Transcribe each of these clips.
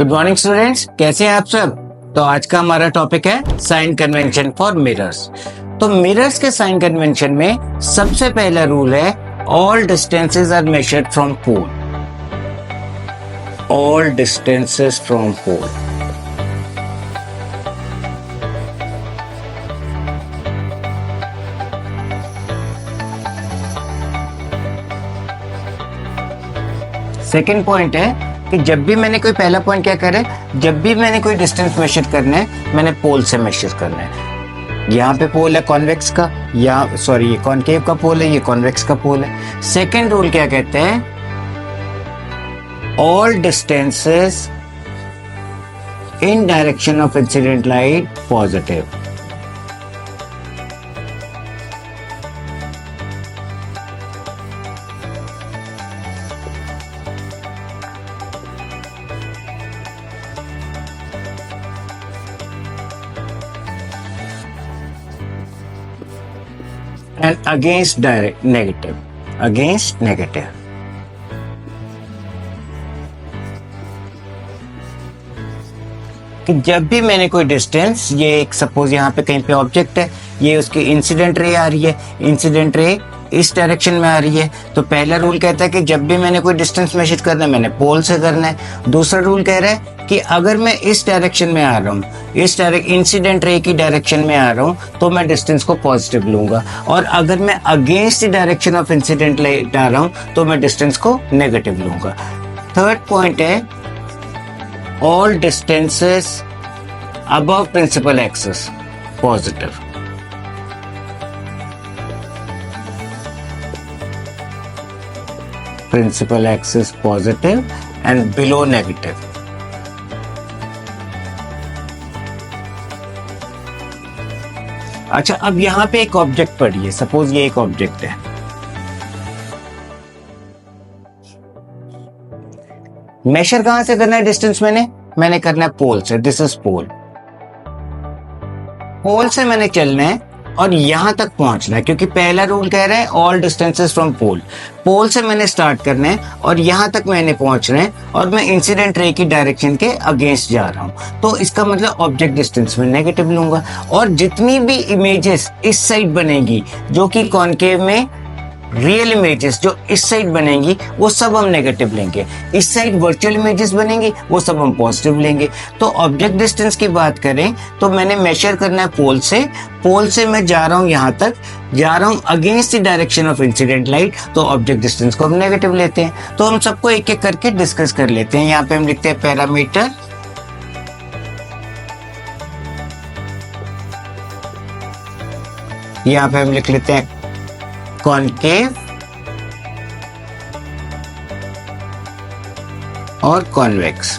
Good morning students, कैसे हैं आप सब। तो आज का हमारा टॉपिक है साइन कन्वेंशन फॉर मिरर्स। तो मिरर्स के साइन कन्वेंशन में सबसे पहला रूल है all distances are measured from pole. All distances from pole. Second point है कि जब भी मैंने कोई पहला पॉइंट क्या करे, जब भी मैंने कोई डिस्टेंस मेजर करना है मैंने पोल से मेजर करना है। यहाँ पे पोल है कॉन्वेक्स का, या सॉरी ये कॉनकेव का पोल है, ये कॉन्वेक्स का पोल है। सेकेंड रूल क्या कहते हैं, all distances in direction of incident light positive. And against direct negative, against negative। कि जब भी मैंने कोई डिस्टेंस, ये एक सपोज यहाँ पे कहीं पे ऑब्जेक्ट है, ये उसकी इंसिडेंट रे आ रही है, इंसिडेंट रे इस डायरेक्शन में आ रही है, तो पहला रूल कहता है कि जब भी मैंने कोई डिस्टेंस मेजर करना है मैंने पोल से करना है। दूसरा रूल कह रहा है कि अगर मैं इस डायरेक्शन में आ रहा हूँ, इस इंसिडेंट रे की डायरेक्शन में आ रहा हूँ, तो मैं डिस्टेंस को पॉजिटिव लूंगा, और अगर मैं against the direction of incident light आ रहा हूँ तो मैं डिस्टेंस को नेगेटिव लूंगा। थर्ड पॉइंट है all distances above principal axis positive. Principal axis positive and below negative. अच्छा, अब यहां पे एक ऑब्जेक्ट पड़ी है, सपोज ये एक ऑब्जेक्ट है। मेजर कहां से करना है डिस्टेंस, मैंने करना है पोल से। This is pole. पोल से मैंने चलना है और यहां तक पहुंचना है, क्योंकि पहला रूल कह रहा है ऑल डिस्टेंसेस फ्रॉम पोल। पोल से मैंने स्टार्ट करना है और यहां तक मैंने पहुंचना है, और मैं इंसिडेंट रे की डायरेक्शन के अगेंस्ट जा रहा हूं, तो इसका मतलब ऑब्जेक्ट डिस्टेंस में नेगेटिव लूंगा। और जितनी भी इमेजेस इस साइड बनेगी, जो कि कॉनकेव में रियल इमेजेस जो इस साइड बनेंगी वो सब हम नेगेटिव लेंगे, इस साइड वर्चुअल इमेजेस बनेंगी वो सब हम पॉजिटिव लेंगे। तो ऑब्जेक्ट डिस्टेंस की बात करें तो मैंने मेजर करना है पोल से। पोल से मैं जा रहा हूं, यहां तक जा रहा हूं against the direction of incident light, तो ऑब्जेक्ट डिस्टेंस को हम नेगेटिव लेते हैं। तो हम सबको एक एक करके डिस्कस कर लेते हैं। यहाँ पे हम लिखते हैं पैरामीटर, यहाँ पे हम लिख लेते हैं कॉनकेव और कॉन्वेक्स।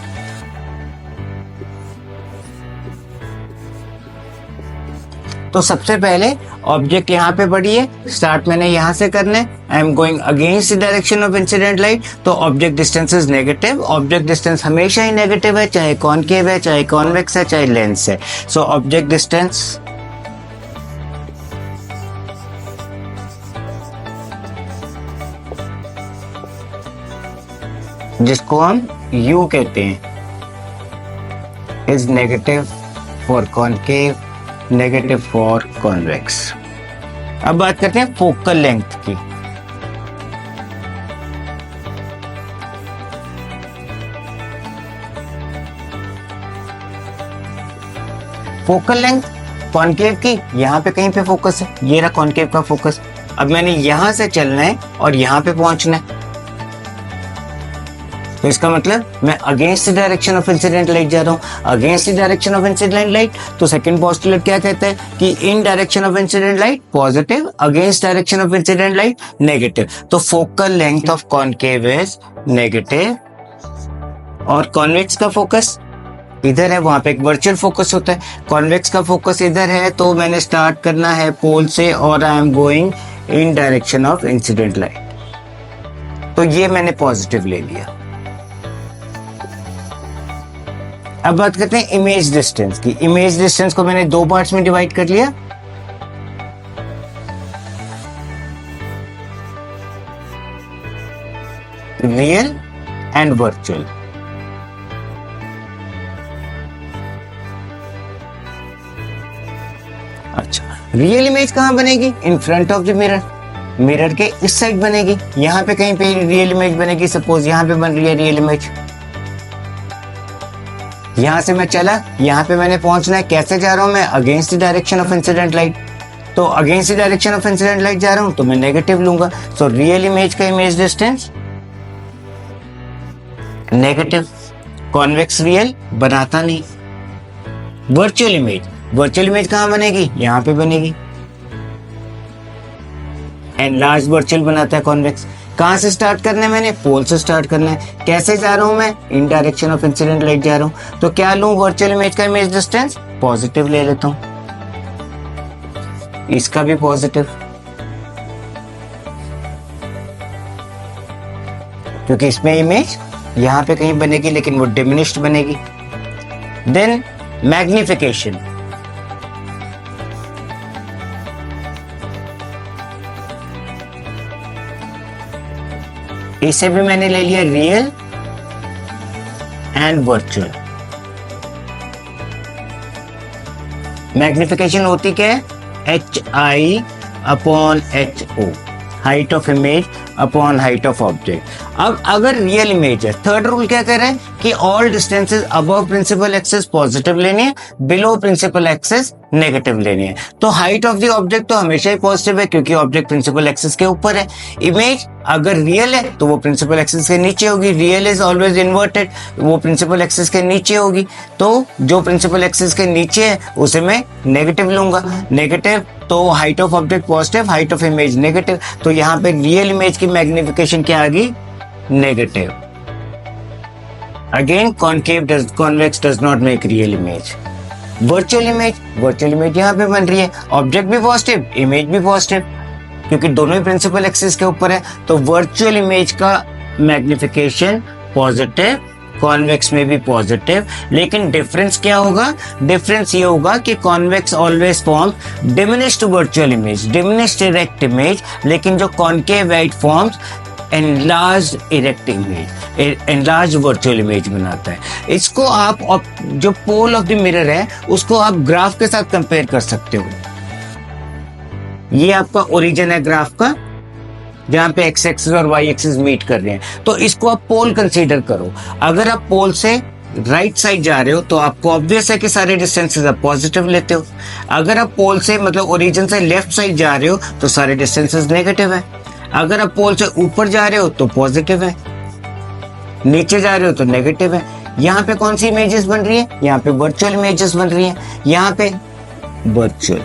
तो सबसे पहले ऑब्जेक्ट यहां पे पड़ी है, स्टार्ट मैंने यहां से करना है। I am going against the direction of incident light, तो object distance is negative. Object distance हमेशा ही नेगेटिव है, चाहे कॉनकेव है, चाहे कॉन्वेक्स है, चाहे लेंस है। सो ऑब्जेक्ट डिस्टेंस जिसको हम U कहते हैं is negative for concave, negative for convex. अब बात करते हैं फोकल लेंथ की। फोकल लेंथ कॉनकेव की यहां पे कहीं पे फोकस है, ये रहा कॉनकेव का फोकस। अब मैंने यहां से चलना है और यहां पे पहुंचना है, तो इसका मतलब मैं against the direction of incident light जा रहा हूं, against the direction of incident light. तो सेकंड पोस्टुलेट क्या कहता है कि in direction of incident light positive, against direction of incident light negative. तो focal length of concave is negative, और कॉन्वेक्स का फोकस इधर है, वहां पे एक वर्चुअल फोकस होता है। कॉन्वेक्स का फोकस इधर है, तो मैंने स्टार्ट करना है पोल से और आई am going in direction of incident light, तो ये मैंने पॉजिटिव ले लिया। अब बात करते हैं इमेज डिस्टेंस की। इमेज डिस्टेंस को मैंने दो पार्ट्स में डिवाइड कर लिया। Real and virtual. अच्छा, रियल इमेज कहाँ बनेगी? In front of the mirror, mirror के इस साइड बनेगी। यहाँ पे कहीं पे रियल इमेज बनेगी। सपोज यहाँ पे बन रही है रियल इमेज, यहां से मैं चला, यहाँ पे मैंने पहुंचना है। कैसे जा रहा हूं मैं? Against the direction of incident light. तो against the direction of incident light जा रहा हूं तो मैं नेगेटिव लूंगा। सो रियल इमेज का image distance negative. Convex real बनाता नहीं। वर्चुअल इमेज, वर्चुअल इमेज कहां बनेगी? यहां पे बनेगी। एनलार्ज वर्चुअल बनाता है कॉन्वेक्स। कहां से स्टार्ट करना है मैंने? पोल से स्टार्ट करना है। कैसे जा रहा हूं मैं? इन डायरेक्शन ऑफ इंसिडेंट लाइट जा रहा हूं। तो क्या लूं वर्चुअल इमेज का इमेज डिस्टेंस? पॉजिटिव ले लेता हूं, इसका भी पॉजिटिव, क्योंकि इसमें इमेज यहां पे कहीं बनेगी लेकिन वो डिमिनिश्ड बनेगी। देन मैग्निफिकेशन, इसे भी मैंने ले लिया रियल एंड वर्चुअल। मैग्निफिकेशन होती क्या है? HI upon HO, height of image upon height of object. अब अगर रियल इमेज है, थर्ड रूल क्या कह रहा है कि all distances above principal axis positive लेनी है, बिलो प्रिंसिपल एक्सिस नेगेटिव लेनी है। तो हाइट ऑफ द ऑब्जेक्ट तो हमेशा ही पॉजिटिव है क्योंकि ऑब्जेक्ट प्रिंसिपल एक्सिस के ऊपर है। इमेज अगर रियल है तो वो प्रिंसिपल एक्सिस के नीचे होगी। रियल इज ऑलवेज इन्वर्टेड, वो प्रिंसिपल एक्सिस के नीचे होगी। तो जो प्रिंसिपल एक्सिस के नीचे है उसे मैं नेगेटिव लूंगा। नेगेटिव तो height of object positive, height of image negative. तो यहाँ पे रियल इमेज की मैग्निफिकेशन क्या आ गई? Negative. Again convex does not make real image. Virtual image, virtual image यहाँ पे बन रही है, ऑब्जेक्ट भी पॉजिटिव, इमेज भी पॉजिटिव, क्योंकि दोनों ही प्रिंसिपल एक्सिस के ऊपर है। तो वर्चुअल इमेज का मैग्निफिकेशन पॉजिटिव, कॉन्वेक्स में भी पॉजिटिव। लेकिन डिफरेंस क्या होगा? डिफरेंस ये होगा कि convex always form diminished virtual image, diminished erect image, लेकिन जो concave it forms enlarge erect image, enlarge virtual image बनाता है। इसको आप जो पोल ऑफ द मिरर है उसको आप ग्राफ के साथ कंपेयर कर सकते हो। ये आपका ओरिजिन है ग्राफ का, जहां पे एक्स एक्सिस और वाई एक्सिस मीट कर रहे हैं। तो इसको आप पोल कंसीडर करो। अगर आप पोल से राइट साइड जा रहे हो तो आपको ऑब्वियस है कि सारे डिस्टेंसेस आप पॉजिटिव लेते हो। अगर आप पोल से मतलब ओरिजिन से लेफ्ट साइड जा रहे हो तो सारे डिस्टेंसेस नेगेटिव है। अगर आप पोल से ऊपर जा रहे हो तो पॉजिटिव है, नीचे जा रहे हो तो नेगेटिव है। यहाँ पे कौन सी इमेजेस बन रही है? यहाँ पे वर्चुअल इमेजेस बन रही है, यहाँ पे वर्चुअल